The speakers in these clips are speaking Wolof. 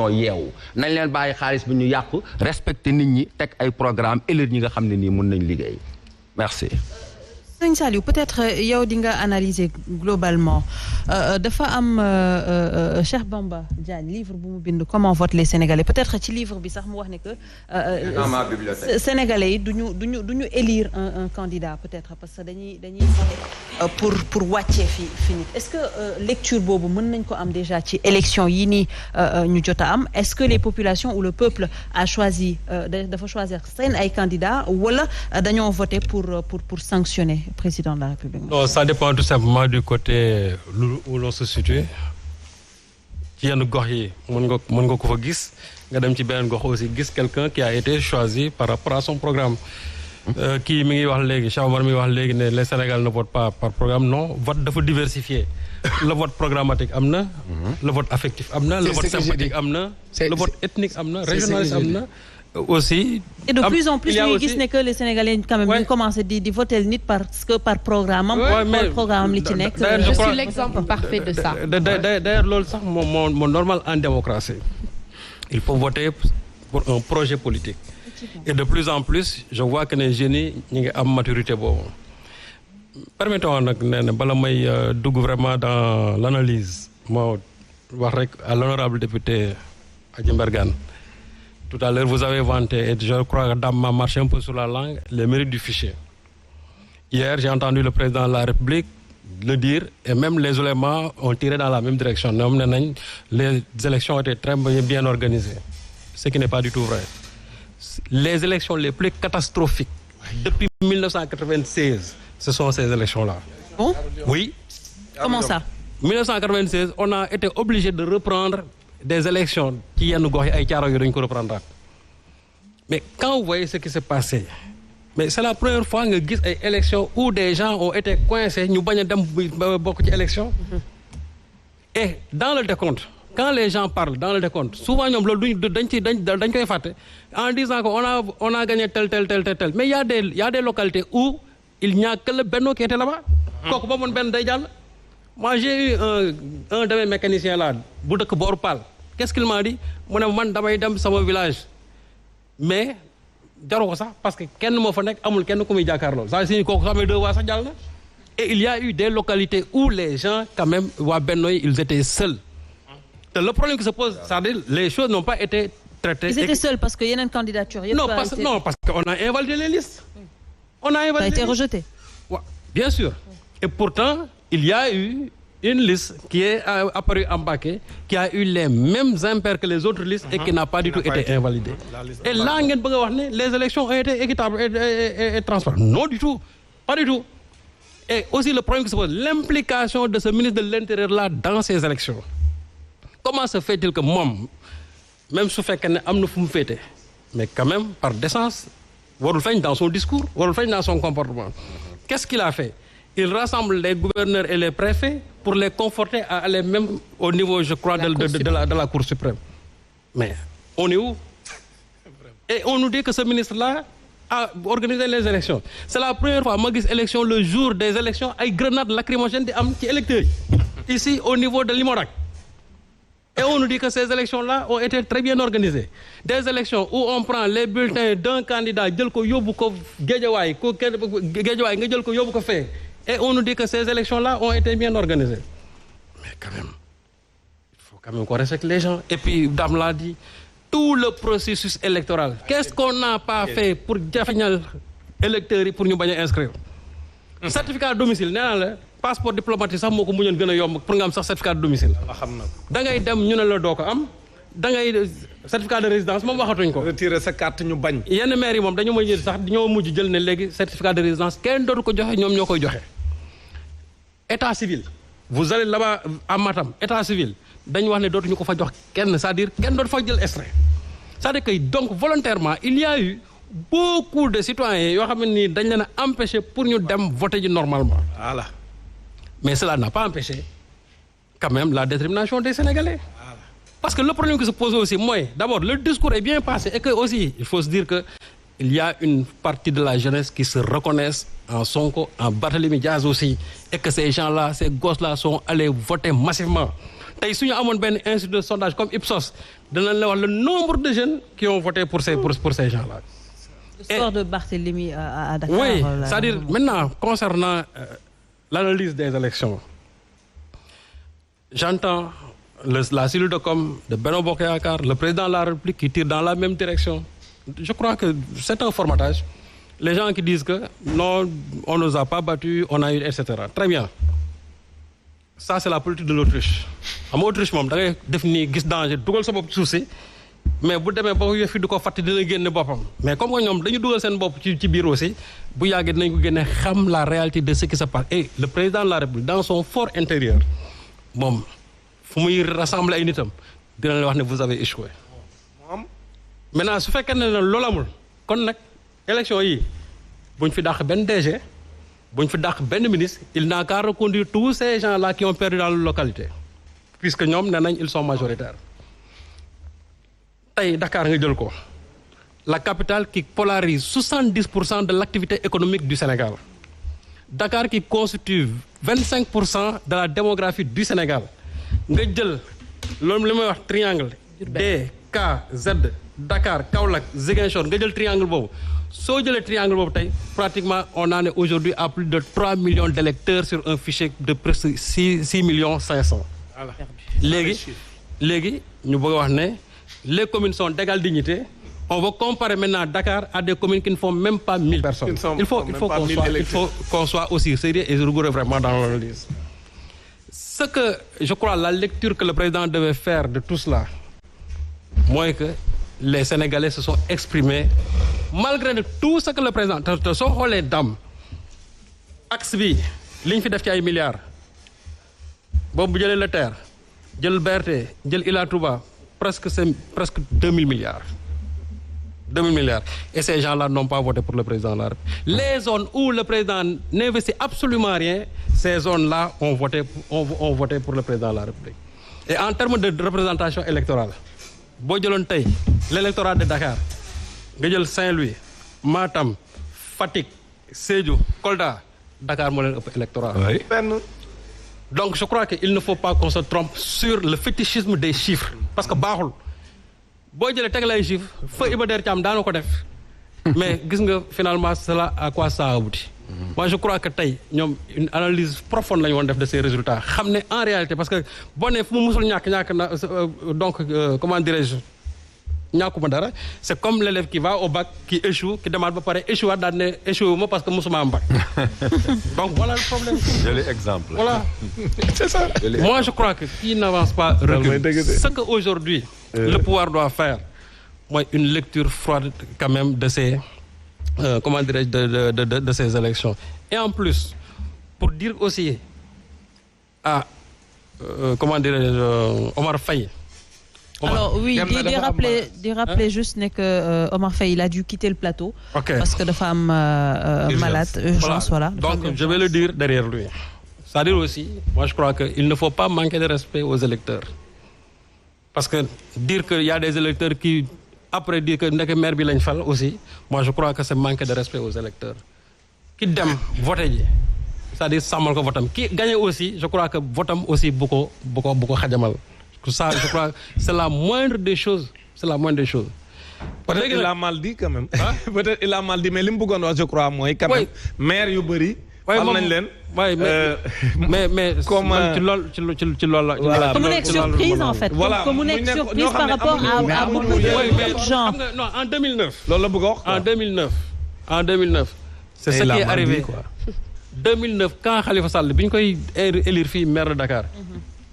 dañoo yeewu nañ leen bàyyi xaalis bi ñu yàqu respecter nit ñi teg ay programme élire ñi nga xam ne nii mun nañ liggéey merci. Sëñ Saliou peut-être yow di nga analyser globalement dafa am Cheikh Bamba Diagne livre bu mu bind comment votent les Sénégalais peut-être ci livre bi sax mu wax ne que Sénégalais yi duñu élire un candidat peut-être parce que dañuy pour wàccee fi nit est-ce que lecture boobu mën nañ ko am déjà ci élection yi nii ñu jot a am est-ce que les populations ou le peuple a choisi dafa choisir seen ay candidats wala dañoo voter pour sanctionner président de la République? Non, ça dépend tout simplement du côté où l'on se situe. ci yenn gox yi mën nga ko fa gis nga dem ci beneen gox aussi gis quelqu'un qui a été choisi par rapport à son programme. kii mi ngi wax léegi Cheikh Omar mi ngi wax léegi ne les Sénégalais ne votent pas par programme non vote dafa diversifié. le vote programmatique am na. le vote affectif am na. le vote sympathique am na. le vote ethnique am na régionaliste am na. aussi. et de plus en plus ñuy gis ne que les Sénégalais quand même ñu commencé di voter nit parce que par programme am. programme li ci nekk. je suis l'exemple parfait de ça. d'ailleurs loolu sax moo normal en démocratie. il faut voter pour un projet politique. et de plus en plus je vois que les jeunes yi ñu ngi am maturité boobu. permettons nag nee na bala may dugg vraiment dans l'analyse moo wax rek à l'honorable député Adji Mbergane. Tout à l'heure, vous avez vanté, et je crois que Dame m'a marché un peu sur la langue, les mérites du fichier. Hier, j'ai entendu le président de la République le dire, et même les éléments ont tiré dans la même direction. Les élections ont été très bien organisées, ce qui n'est pas du tout vrai. Les élections les plus catastrophiques depuis 1996, ce sont ces élections-là. Bon? Oui. Comment ça? 1996, on a été obligé de reprendre des élections qui yenn gox yi ay caaro yu dañ ko reprendre. Mais quand vous voyez ce qui s'est passé, mais c'est la première fois nga gis ay élections où des gens ont été coincés ñu bañ a dem bokk ci élection. Et dans le décompte, quand les gens parlent dans le décompte, souvent ñoom loolu dañ koy fàtte en disant que on a gagné tel. Mais il y a des localités où il n'y a que le Benno qui était là-bas. Kooku ba moon benn day jàll. Moi, j'ai eu un de mes mécaniciens là, bu dëkk booru Paal. Qu'est-ce qu'il m'a dit? Mu ne man damay dem sama village. Mais jaru ko sax parce que kenn moo fa nekk amul kenn ku muy jàkkaarloo. Ça signifie kooku xamee 2 waa sax jàll na. Et il y a eu des localités où les gens quand même waa Benno yi ils étaient seuls. Et le problème qui se pose, c'est-à-dire les choses n'ont pas été traitées. Ils étaient seuls parce que yeneen candidature. Non, parce qu'on a invalidé les listes. On a invalidé. Ça a été rejeté. Ouais, bien sûr. Et pourtant, il y a eu une liste qui est apparue en Mbacké, qui a eu les mêmes impairs que les autres listes et qui n'a pas du tout été invalidée. Et là, les élections ont été équitables et transparentes. Non du tout. Pas du tout. Et aussi le problème qui se pose, l'implication de ce ministre de l'Intérieur là dans ces élections. Comment se fait-il que moi, même si je suis mais quand même, par décence, warul feeñ dans son discours, warul feeñ dans son comportement. Qu'est-ce qu'il a fait? Il rassemble les gouverneurs et les préfets pour les conforter à aller même au niveau, je crois, de la Cour suprême. Mais on est où? Et on nous dit que ce ministre-là a organisé les élections. C'est la première fois, moi, élection le jour des élections, avec grenades lacrymogènes des électeurs. Ici, au niveau de Limorac. Et on nous dit que ces élections-là ont été très bien organisées. Des élections où on prend les bulletins d'un candidat, et on nous dit que ces élections-là ont été bien organisées. Mais quand même, il faut quand même qu'on respecte les gens. Et puis, Dame l'a dit, tout le processus électoral, qu'est-ce qu'on n'a pas fait pour définir électeurs pour nous inscrire? Certificat de domicile, passeport diplomatique sax moo ko muñoon gën a yomb pour nga am sax certificat de domicile. da ngay dem ñu ne la doo ko am da ngay certificat de résidence moom waxatuñ ko. retirer sa carte ñu bañ. yenn maire yi moom dañu mujj sax ñoo mujj jël ne léegi certificat de résidence kenn dootu ko joxe ñoom ñoo koy joxe. état civil vous allez là-bas à Matam état civil dañu wax ne dootuñu ko fa jox kenn c'est-à-dire kenn dootu fa jël extrait c'est-à-dire que donc volontairement il y a eu beaucoup de citoyens yoo xam ne nii dañ leen a empêcher pour ñu dem voter ji normalement. Voilà. Mais cela n'a pas empêché quand même la détermination des Sénégalais. Voilà. Parce que le problème qui se pose aussi, moi, d'abord, le discours est bien passé et que aussi, il faut se dire que il y a une partie de la jeunesse qui se reconnaissent en Sonko, en Barthélémy Diaz aussi, et que ces gens-là, ces gosses-là sont allés voter massivement. tey su ñu amoon benn institut de sondage comme Ipsos danañ la wax le nombre de jeunes qui ont voté pour ces gens-là. Le sort de Barthélémy à Dakar. Oui, c'est-à-dire maintenant concernant l'analyse des élections, j'entends la cellule de com de Benno Bokk Yakaar, le président de la République qui tire dans la même direction. Je crois que c'est un formatage. Les gens qui disent que non, on ne nous a pas battus, on a eu, etc. Très bien. Ça, c'est la politique de l'Autriche. En Autriche, moom da ngay def nii gis danger dugal sa bopp ci suuf si mais bu demee ba yëf yi di ko fàtte dina génne boppam mais comme que ñoom dañu dugal seen bopp ci biir aussi bu yàggee dinañ ko génne xam la réalité de ce qui se passe et le président de la République dans son fort intérieur moom fu muy rassembler ay nitam dina leen wax ne vous avez échoué. Maintenant su fekkee ne loolu amul kon nag élection yi buñ fi dàq benn DG buñ fi dàq benn ministre il n'a qu'à reconduire tous ces gens-là qui ont perdu dans la localité puisque ñoom nee nañ ils sont majoritaires. tey Dakar nga jël ko la capitale qui polarise 70% de l'activité économique du Sénégal. Dakar qui constitue 25% de la démographie du Sénégal. nga jël loolu li may wax triangle D K Z Dakar Kaolack Ziguinchor nga jël triangle boobu soo jëlee triangle boobu tey pratiquement on en est aujourd'hui à plus de 3 millions d'électeurs sur un fichier de presque 6 millions 500. léegi ñu bëgg a wax ne les communes sont d'égale dignité. On va comparer maintenant Dakar à des communes qui ne font même pas 1000 personnes. Il faut qu'on soit aussi sérieux et rigoureux vraiment dans l'analyse. Ce que je crois, la lecture que le président devait faire de tout cela, moi que les Sénégalais se sont exprimés malgré tout ce que le président te soo xoolee dam axe bi li ñu fi def ci ay milliards boobu bu jëlee le TER jël BRT jël Ila Touba presque 2000 milliards. 2000 milliards. Et ces gens-là n'ont pas voté pour le président de la République. Les zones où le président n'investit absolument rien, ces zones-là ont voté pour le président de la République. Et en termes de représentation électorale, boo jëloon tey l'électorat de Dakar nga jël Saint-Louis Matam Fatick Sédhiou Kolda Dakar moo leen ëpp électorat. Donc je crois qu'il ne faut pas qu'on se trompe sur le fétichisme des chiffres parce que baaxul. boo jëlee teg lay chiffre fa Iba Der Thiam daana ko def mais gis nga finalement cela à quoi ça aboutit. Moi je crois que tey ñoom une analyse profonde la ñu woon def de ces résultats xam ne en réalité parce que boo nee fu mu musul ñàkk na donc comment dirais-je ñàkkuma dara c'est comme l'élève qui va au bac qui échoue qui demande ba pare échoué daal ne échoué ma parce que musuma am bac donc voilà le problème. Joli exemple. Voilà c'est ça. Moi je crois que qui n'avance pas recule. Ce que aujourd'hui le pouvoir doit faire mooy une lecture froide quand même de ces comment dirais-je de ces élections et en plus pour dire aussi à comment dirais-je Omar Faye. Alors oui di rappeler juste ne que Omar Faye il a dû quitter le plateau. Parce que dafa am malade urgence voilà. Donc je vais le dire derrière lui. C'est-à-dire aussi moi je crois que il ne faut pas manquer de respect aux électeurs. Parce que dire qu'il y a des électeurs qui après dire que ndeke maire bi lañ fal aussi moi je crois que c'est manquer de respect aux électeurs. Ki dem voté ji c'est-à-dire sàmmal ko votam ki gagné aussi je crois que votam aussi bu ko xajamal. Ça je crois c'est la moindre des choses peut-être il a mal dit quand même. Peut-être il a mal dit mais li mu bëggoon wax je crois mooy quand même maire yu bëri am nañ leen mais comme ci loolu la comme mu nekk surprise en fait comme mu nekk surprise par rapport à beaucoup de gens. Non en 2009 loolu la bëgg a wax en 2009 c'est ce qui est arrivé 2009 quand Khalifa Sall bi ñu koy élire fii maire de Dakar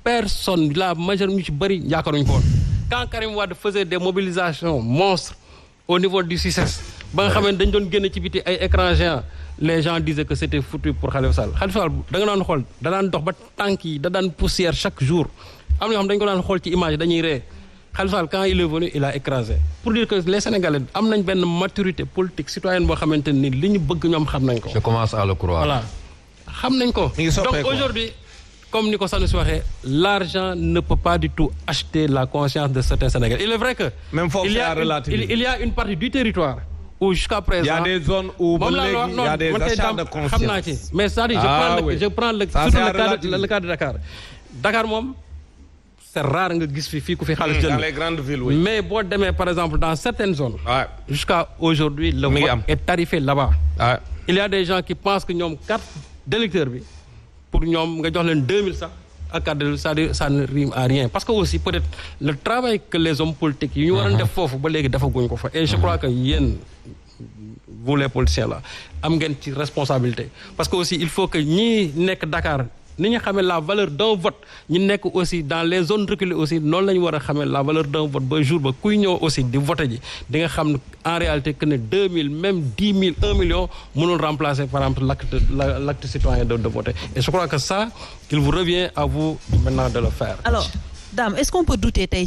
personne la majorité ñu ci bëri yaakaaruñu ko woon quand Karim Wade faisait des mobilisations monstres au niveau du CICES ba nga xam ne dañ doon génn ci biti ay écrans géants les gens disaient que c'était foutu pour Khalifa Sall da nga daan xool da daan dox ba tànk yi da daan poussière chaque jour am na yoo xam dañ ko daan xool ci image dañuy ree Khalifa Sall quand il est venu il a écrasé pour dire que les Sénégalais am nañ benn maturité politique citoyenne boo xamante ni li ñu bëgg ñoom xam nañ ko. Je commence à le croire. Voilà xam nañ ko. Donc aujourd'hui comme ni ko Sanoussi waxee l'argent ne peut pas du tout acheter la conscience de certains Sénégalais. Il est vrai que même il y a une partie du territoire où jusqu'à présent il y a des zones où il y a des achats de conscience. xam naa ci mais c'est-à-dire je prends le cas de Dakar. Dakar moom c'est rare nga gis fii ku fi xaalis jënd. Dans les grandes villes, oui. Mais boo demee par exemple dans certaines zones. Ouais. Jusqu'à aujourd'hui le vote est tarifé là-bas. Ouais. Il y a des gens qui pensent que ñoom carte d'électeur bi pour ñoom nga jox leen 2000 sax ak carte d'électeur c'est-à-dire ça ne rime à rien parce que aussi peut-être le travail que les hommes politiques yi ñu waroon def foofu ba léegi defaguñ ko fa et je crois que yéen vous les politiciens là am ngeen ci responsabilité parce que aussi il faut que ñi nekk Dakar ni ñu xamee la valeur d'un vote ñu nekk aussi dans les zones reculées aussi noonu la ñu war a xamee la valeur d'un vote ba jour ba kuy ñëw aussi di voter ji di nga xam ne en réalité que ne 2000 même 10 000 1 million mënul remplacer par exemple l'acte citoyen de voter et je crois que ça il vous revient à vous maintenant de le faire. Alors Dame, est-ce qu'on peut douter tey